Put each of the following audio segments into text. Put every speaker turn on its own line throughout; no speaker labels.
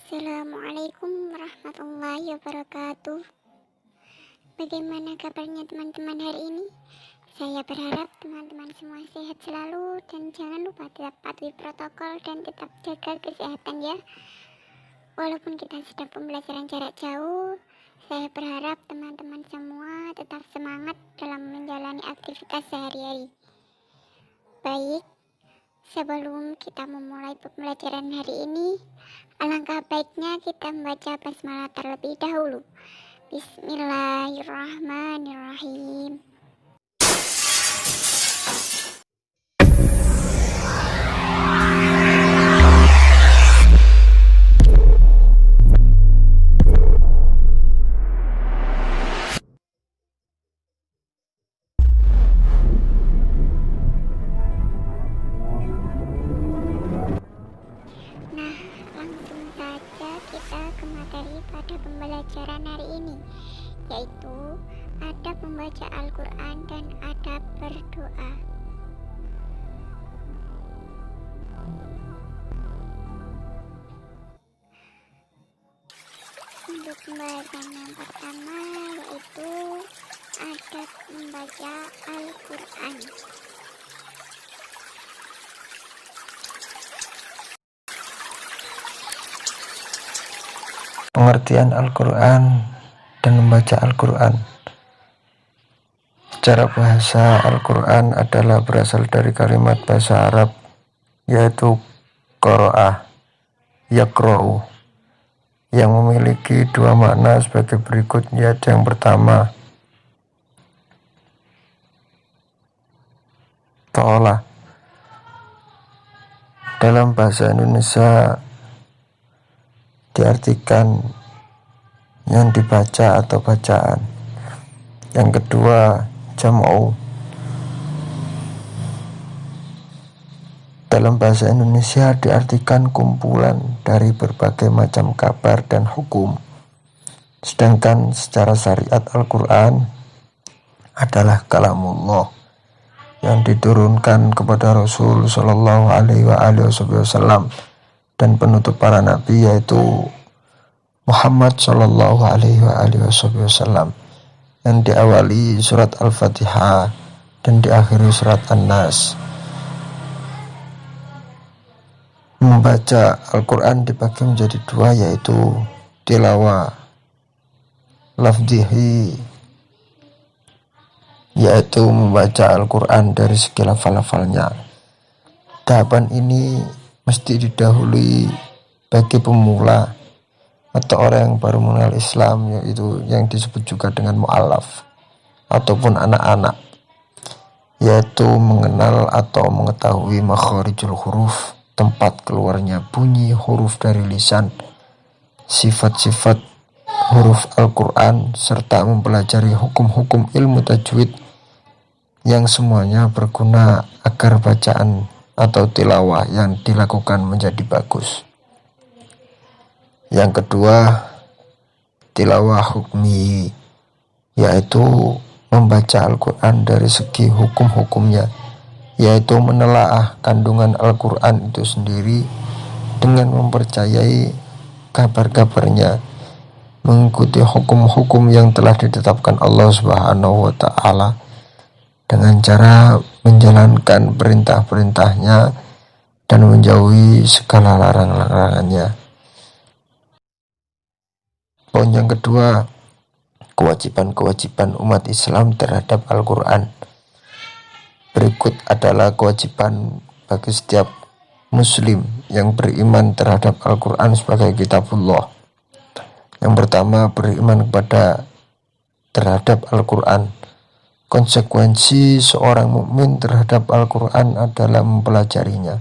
Assalamualaikum warahmatullahi wabarakatuh. Bagaimana kabarnya teman-teman hari ini? Saya berharap teman-teman semua sehat selalu dan jangan lupa tetap patuhi protokol dan tetap jaga kesehatan ya. Walaupun kita sedang pembelajaran jarak jauh, saya berharap teman-teman semua tetap semangat dalam menjalani aktivitas sehari-hari. Baik, sebelum kita memulai pembelajaran hari ini, alangkah baiknya kita membaca basmalah terlebih dahulu. Bismillahirrahmanirrahim. Kita ke materi pada pembelajaran hari ini, yaitu adab membaca Al-Quran dan adab berdoa. Untuk pembahasan yang pertama yaitu adab membaca Al-Quran.
Pengertian Al-Quran dan membaca Al-Quran. Secara bahasa, Al-Quran adalah berasal dari kalimat bahasa Arab yaitu qira'ah, yaqra'u, yang memiliki dua makna sebagai berikut, yaitu yang pertama ta'ala. Dalam bahasa Indonesia diartikan yang dibaca atau bacaan. Yang kedua, jam'u. Dalam bahasa Indonesia diartikan kumpulan dari berbagai macam kabar dan hukum. Sedangkan secara syariat Al-Quran adalah kalamullah yang diturunkan kepada Rasul Shallallahu Alaihi Wasallam dan penutup para nabi yaitu Muhammad Shallallahu Alaihi Wasallam, yang diawali surat Al-Fatihah dan diakhiri surat An-Nas. Membaca Al-Quran dibagi menjadi dua, yaitu tilawah lafzihi, yaitu membaca Al-Quran dari segi lafal-lafalnya. Tahapan ini mesti didahului bagi pemula atau orang yang baru mengenal Islam, yaitu yang disebut juga dengan mu'alaf ataupun anak-anak, yaitu mengenal atau mengetahui makharijul huruf, tempat keluarnya bunyi huruf dari lisan, sifat-sifat huruf Al-Quran, serta mempelajari hukum-hukum ilmu tajwid yang semuanya berguna agar bacaan atau tilawah yang dilakukan menjadi bagus. Yang kedua, tilawah hukmi, yaitu membaca Al-Quran dari segi hukum-hukumnya, yaitu menelaah kandungan Al-Quran itu sendiri dengan mempercayai kabar-kabarnya, mengikuti hukum-hukum yang telah ditetapkan Allah Subhanahu wa Ta'ala dengan cara menjalankan perintah-perintahnya dan menjauhi segala larang-larangannya. Poin yang kedua, kewajiban-kewajiban umat Islam terhadap Al-Quran. Berikut adalah kewajiban bagi setiap muslim yang beriman terhadap Al-Quran sebagai kitabullah. Yang pertama, beriman terhadap Al-Quran. Konsekuensi seorang mukmin terhadap Al-Quran adalah mempelajarinya,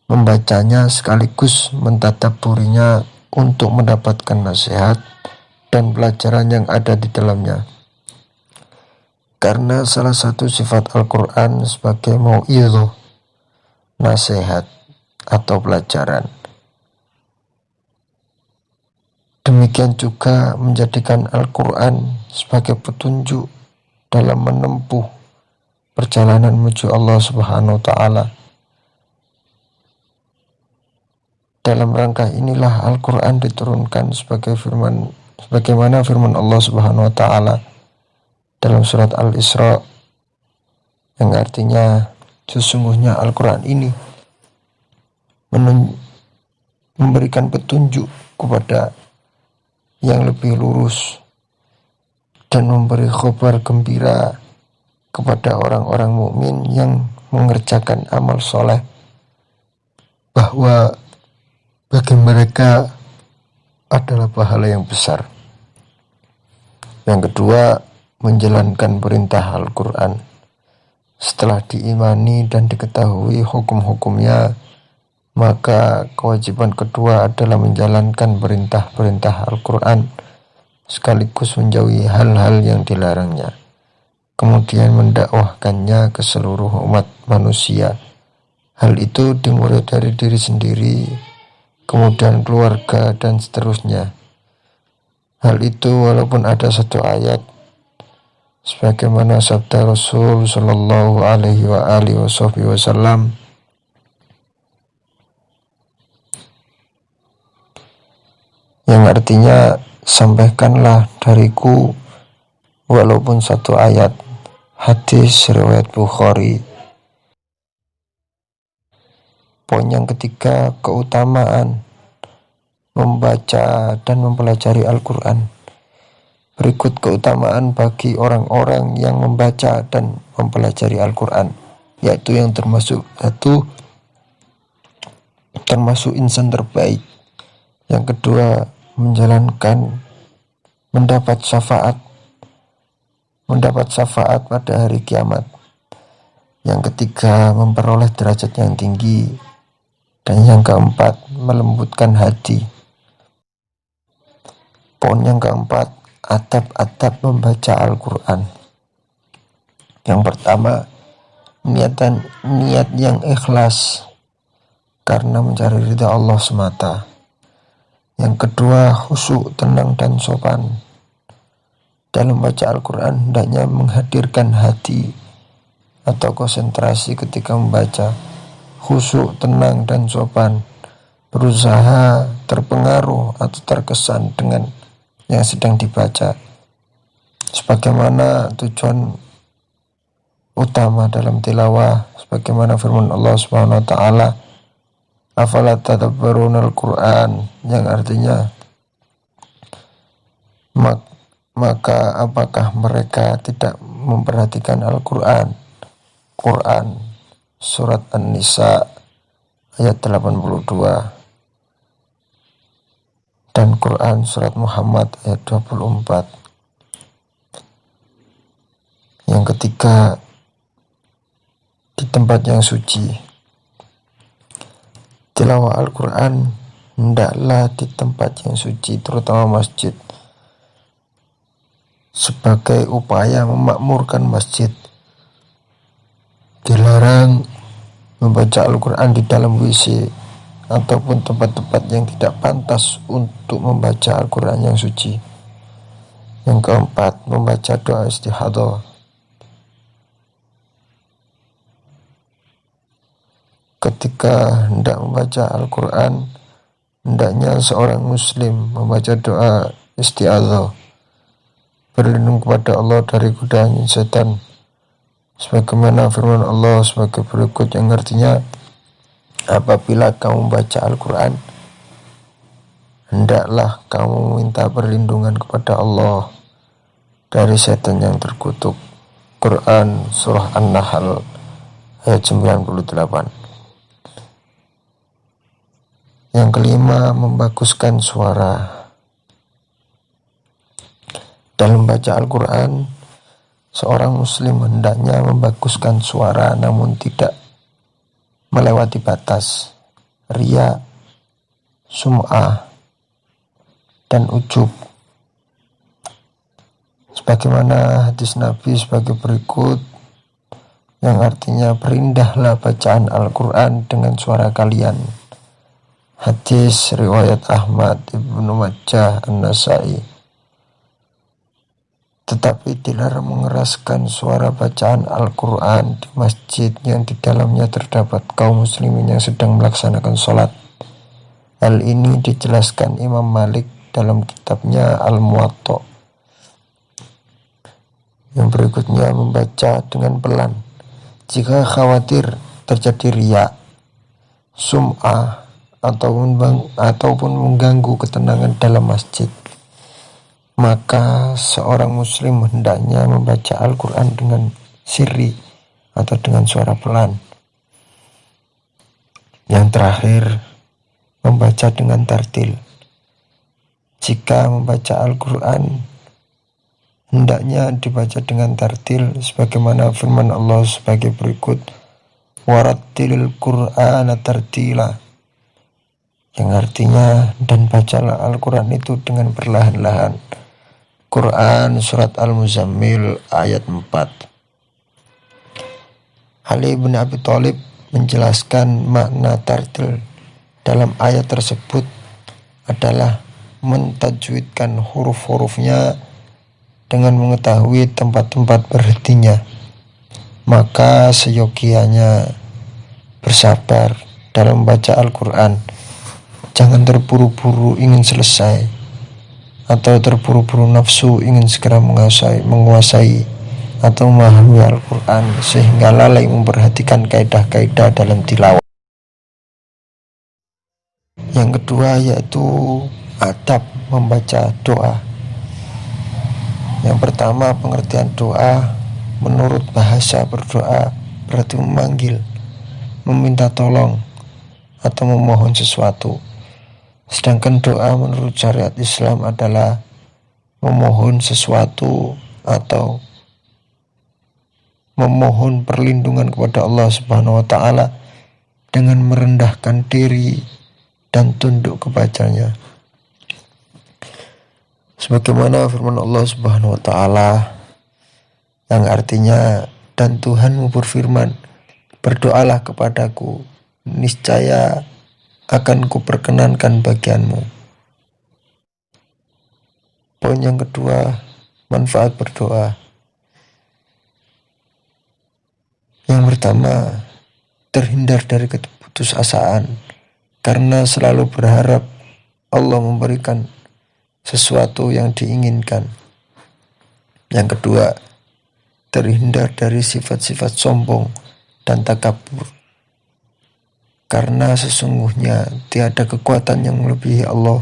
membacanya sekaligus mentadabburinya untuk mendapatkan nasihat dan pelajaran yang ada di dalamnya. Karena salah satu sifat Al-Quran sebagai mau'idhah, nasihat atau pelajaran. Demikian juga menjadikan Al-Quran sebagai petunjuk dalam menempuh perjalanan menuju Allah Subhanahu wa Ta'ala. Dalam rangka inilah Al-Quran diturunkan sebagaimana firman Allah Subhanahu wa Ta'ala dalam surat Al-Isra, yang artinya sesungguhnya Al-Quran ini memberikan petunjuk kepada yang lebih lurus dan memberi kabar gembira kepada orang-orang mukmin yang mengerjakan amal soleh, bahwa bagi mereka adalah pahala yang besar. Yang kedua, menjalankan perintah Al-Quran. Setelah diimani dan diketahui hukum-hukumnya, maka kewajiban kedua adalah menjalankan perintah-perintah Al-Quran sekaligus menjauhi hal-hal yang dilarangnya, kemudian mendakwahkannya ke seluruh umat manusia. Hal itu dimulai dari diri sendiri, kemudian keluarga, dan seterusnya. Hal itu walaupun ada satu ayat, sebagaimana sabda Rasul Shallallahu Alaihi Wasallam, yang artinya, sampaikanlah dariku walaupun satu ayat. Hadis riwayat Bukhari. Poin yang ketiga, keutamaan membaca dan mempelajari Al-Quran. Berikut keutamaan bagi orang-orang yang membaca dan mempelajari Al-Quran, yaitu yang termasuk insan terbaik. Yang kedua, mendapat syafaat pada hari kiamat. Yang ketiga, memperoleh derajat yang tinggi. Dan yang keempat, melembutkan hati. Poin yang keempat, adab-adab membaca Al-Quran. Yang pertama, niat yang ikhlas karena mencari ridha Allah semata. Yang kedua, khusyuk, tenang, dan sopan. Dalam baca Al-Quran hendaknya menghadirkan hati atau konsentrasi ketika membaca, khusyuk, tenang, dan sopan, berusaha terpengaruh atau terkesan dengan yang sedang dibaca, sebagaimana tujuan utama dalam tilawah, sebagaimana firman Allah Subhanahu wa Ta'ala, afala tadabbarunal Quran, yang artinya, maka apakah mereka tidak memperhatikan Al-Quran. Quran surat An-Nisa ayat 82, dan Quran surat Muhammad ayat 24. Yang ketiga, di tempat yang suci. Tilawah Al-Quran hendaklah di tempat yang suci, terutama masjid, sebagai upaya memakmurkan masjid. Dilarang membaca Al-Quran di dalam WC ataupun tempat-tempat yang tidak pantas untuk membaca Al-Quran yang suci. Yang keempat, membaca doa istihadah. Ketika hendak membaca Al-Quran, hendaknya seorang muslim membaca doa isti'adzah, berlindung kepada Allah dari godaan setan, sebagaimana firman Allah sebagai berikut, yang artinya, apabila kamu membaca Al-Quran, hendaklah kamu minta perlindungan kepada Allah dari setan yang terkutuk. Quran surah An-Nahl ayat 98. Yang kelima, membaguskan suara. Dalam baca Al-Quran, seorang muslim hendaknya membaguskan suara, namun tidak melewati batas riya, sum'ah, dan ujub. Sebagaimana hadis Nabi sebagai berikut, yang artinya, berindahlah bacaan Al-Quran dengan suara kalian. Hadis riwayat Ahmad, Ibnu Majah, An-Nasai. Tetapi dilarang mengeraskan suara bacaan Al-Quran di masjid yang di dalamnya terdapat kaum muslimin yang sedang melaksanakan sholat. Hal ini dijelaskan Imam Malik dalam kitabnya Al-Muwatta. Yang berikutnya, membaca dengan pelan. Jika khawatir terjadi riya, sum'ah, ataupun mengganggu ketenangan dalam masjid, maka seorang muslim hendaknya membaca Al-Quran dengan sirri atau dengan suara pelan. Yang terakhir, membaca dengan tartil. Jika membaca Al-Quran, hendaknya dibaca dengan tartil sebagaimana firman Allah sebagai berikut, warattilil Qur'ana tartila, yang artinya, dan bacalah Al-Quran itu dengan perlahan-lahan. Quran surat Al-Muzammil ayat 4. Ali bin Abi Thalib menjelaskan makna tartil dalam ayat tersebut adalah mentajwidkan huruf-hurufnya dengan mengetahui tempat-tempat berhentinya. Maka seyogianya bersabar dalam membaca Al-Quran. Jangan terburu-buru ingin selesai atau terburu-buru nafsu ingin segera menguasai atau memahami Al-Quran sehingga lalai memperhatikan kaidah-kaidah dalam tilawah. Yang kedua yaitu adab membaca doa. Yang pertama, pengertian doa menurut bahasa berdoa berarti memanggil, meminta tolong, atau memohon sesuatu. Sedangkan doa menurut syariat Islam adalah memohon sesuatu atau memohon perlindungan kepada Allah Subhanahu wa Ta'ala dengan merendahkan diri dan tunduk kepadanya. Sebagaimana firman Allah Subhanahu wa Ta'ala yang artinya, dan Tuhanmu berfirman, berdoalah kepadaku, niscaya akan kuperkenankan bagianmu. Poin yang kedua, manfaat berdoa. Yang pertama, terhindar dari keputusasaan karena selalu berharap Allah memberikan sesuatu yang diinginkan. Yang kedua, terhindar dari sifat-sifat sombong dan takabur karena sesungguhnya tiada kekuatan yang melebihi Allah.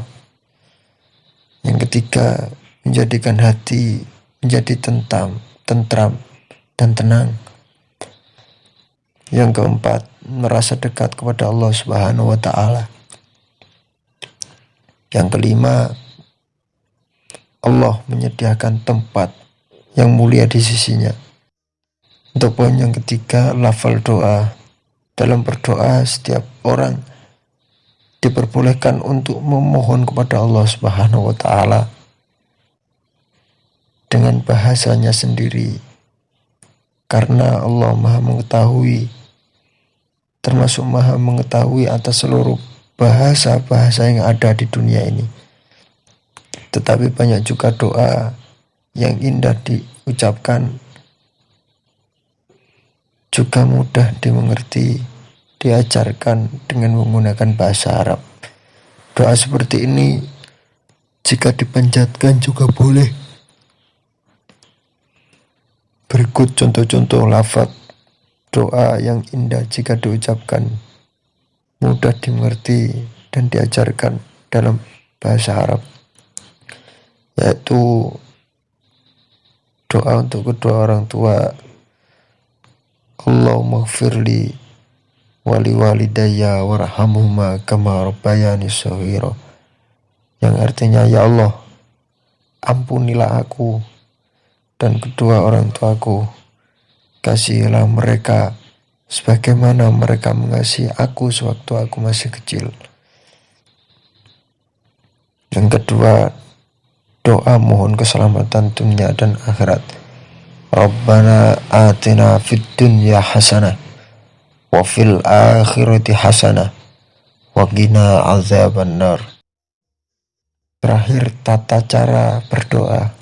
Yang ketiga, menjadikan hati menjadi tentram dan tenang. Yang keempat, merasa dekat kepada Allah Subhanahu wa Ta'ala. Yang kelima, Allah menyediakan tempat yang mulia di sisinya. Untuk poin yang ketiga, lafal doa. Dalam berdoa, setiap orang diperbolehkan untuk memohon kepada Allah Subhanahu wa Ta'ala dengan bahasanya sendiri, karena Allah Maha mengetahui, termasuk Maha mengetahui atas seluruh bahasa-bahasa yang ada di dunia ini. Tetapi banyak juga doa yang indah diucapkan, juga mudah dimengerti, diajarkan dengan menggunakan bahasa Arab. Doa seperti ini jika dipanjatkan juga boleh. Berikut contoh-contoh lafaz doa yang indah jika diucapkan, mudah dimengerti dan diajarkan dalam bahasa Arab, yaitu doa untuk kedua orang tua. Allahumma gfirli wali walidayya warhamhuma kama rabbayani shaghira, yang artinya, ya Allah, ampunilah aku dan kedua orang tuaku, kasihilah mereka sebagaimana mereka mengasihi aku sewaktu aku masih kecil. Yang kedua, doa mohon keselamatan dunia dan akhirat. Rabbana atina fid dunya hasanah wa fil akhirati hasanah wa qina azabannar. Terakhir, tata cara berdoa.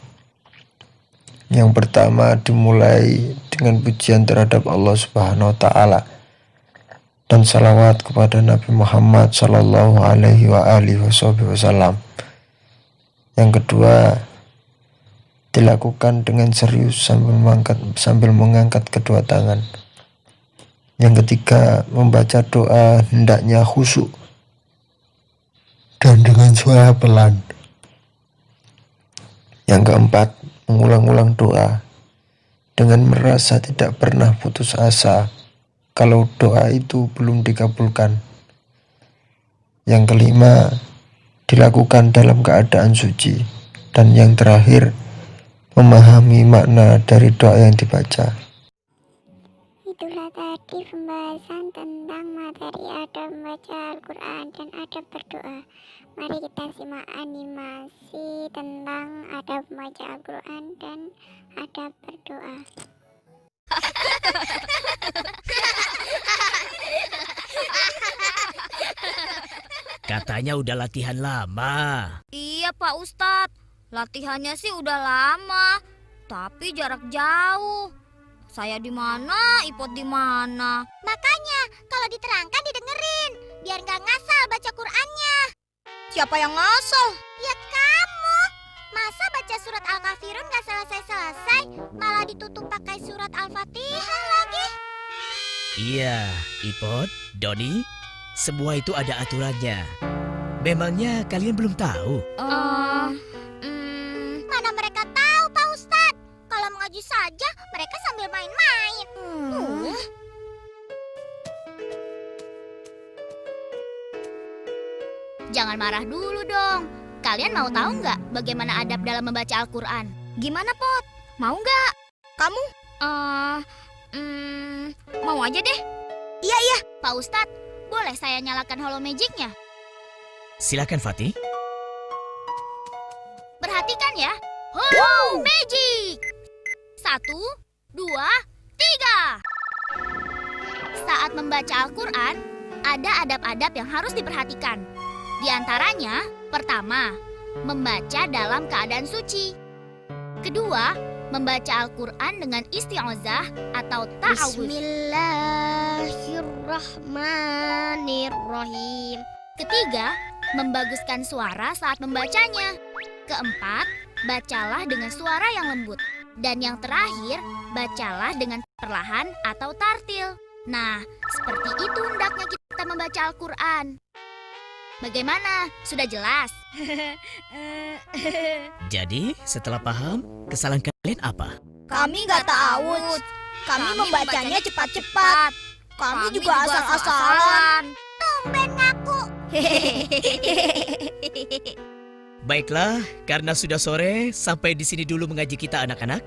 Yang pertama, dimulai dengan pujian terhadap Allah Subhanahu wa Ta'ala. dan salawat kepada Nabi Muhammad Sallallahu Alaihi Wasallam. Yang kedua, dilakukan dengan serius sambil mengangkat kedua tangan. Yang ketiga, membaca doa hendaknya khusyuk dan dengan suara pelan. Yang keempat, mengulang-ulang doa dengan merasa tidak pernah putus asa kalau doa itu belum dikabulkan. Yang kelima, dilakukan dalam keadaan suci. Dan yang terakhir, memahami makna dari doa yang dibaca.
Itulah tadi pembahasan tentang materi adab membaca Al-Quran dan adab berdoa. Mari kita simak animasi tentang adab membaca Al-Quran dan adab berdoa.
Katanya udah latihan lama.
Iya Pak Ustadz, latihannya sih udah lama, tapi jarak jauh. Saya di mana, Ipot di mana?
Makanya kalau diterangkan didengerin, biar nggak ngasal baca Qur'annya.
Siapa yang ngasal?
Ya kamu, masa baca surat Al-Kafirun nggak selesai-selesai, malah ditutup pakai surat Al-Fatihah lagi.
Iya, Ipot, Doni, semua itu ada aturannya. Memangnya kalian belum tahu?
Mana mereka tahu Pak Ustadz? Kalau mengaji saja, mereka sambil main-main.
Jangan marah dulu dong. Kalian mau tahu nggak bagaimana adab dalam membaca Al-Quran? Gimana Pot? Mau nggak? Kamu? Mau aja deh. Iya. Pak Ustadz, boleh saya nyalakan Holo Magicnya?
Silakan Fatih.
Perhatikan ya. Holo Magic. 1, 2, 3. Saat membaca Al-Quran, ada adab-adab yang harus diperhatikan. Di antaranya, pertama, membaca dalam keadaan suci. Kedua, membaca Al-Quran dengan isti'ozah atau ta'awudz.
Bismillahirrahmanirrahim.
Ketiga, membaguskan suara saat membacanya. Keempat, bacalah dengan suara yang lembut. Dan yang terakhir, bacalah dengan perlahan atau tartil. Nah, seperti itu hendaknya kita membaca Al-Quran. Bagaimana? Sudah jelas?
Jadi, setelah paham, kesalahan kalian apa?
Kami nggak ta'awudz. Kami membacanya cepat-cepat. Kami juga asal-asalan. Tumben ngaku.
Baiklah, karena sudah sore, sampai di sini dulu mengaji kita anak-anak.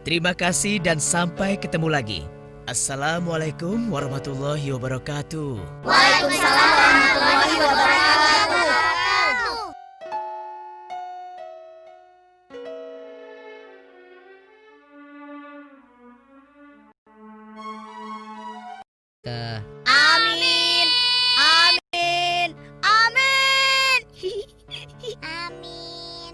Terima kasih dan sampai ketemu lagi. Assalamualaikum warahmatullahi wabarakatuh.
Waalaikumsalam warahmatullahi wabarakatuh.
Amin. Amin. Amin.
Amin.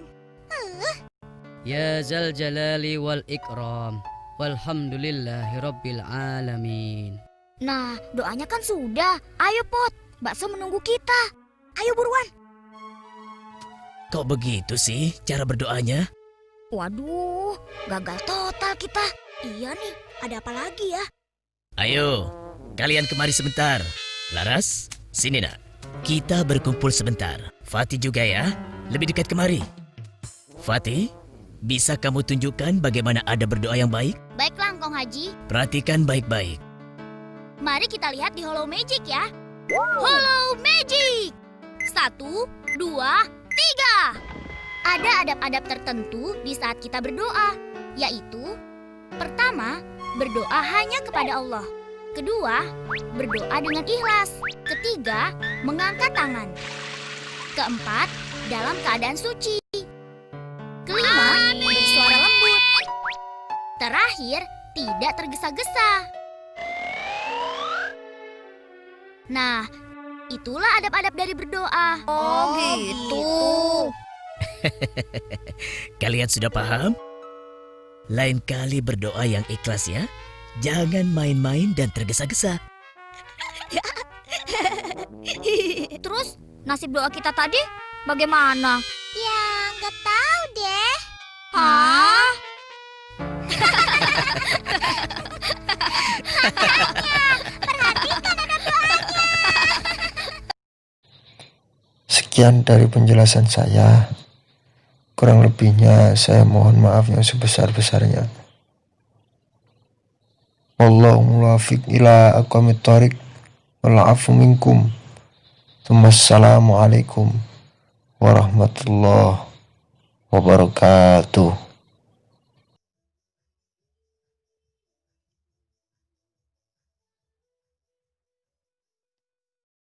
Ya zal jalali wal ikram. Walhamdulillahi rabbil alamin.
Nah, doanya kan sudah. Ayo Pot, bakso menunggu kita. Ayo buruan.
Kok begitu sih cara berdoanya?
Waduh, gagal total kita. Iya nih, ada apa lagi ya?
Ayo, kalian kemari sebentar. Laras, sini nak. Kita berkumpul sebentar. Fatih juga ya, lebih dekat kemari. Fatih, bisa kamu tunjukkan bagaimana ada berdoa yang baik?
Baiklah, Kong Haji.
Perhatikan baik-baik.
Mari kita lihat di Holo Magic ya. Holo Magic. 1, 2, 3. Ada adab-adab tertentu di saat kita berdoa, yaitu pertama, berdoa hanya kepada Allah. Kedua, berdoa dengan ikhlas. Ketiga, mengangkat tangan. Keempat, dalam keadaan suci. Kelima, bersuara lembut. Terakhir, tidak tergesa-gesa. Nah, itulah adab-adab dari berdoa.
Oh gitu.
Kalian sudah paham? Lain kali berdoa yang ikhlas ya. Jangan main-main dan tergesa-gesa.
Terus nasib doa kita tadi bagaimana?
Ya, nggak tahu deh.
Hah?
Sekian dari penjelasan saya. Kurang lebihnya saya mohon maaf yang sebesar-besarnya. Wallahu muwaffiq ila aqwamit thoriq wal afu minkum. Wassalamualaikum warahmatullahi wabarakatuh.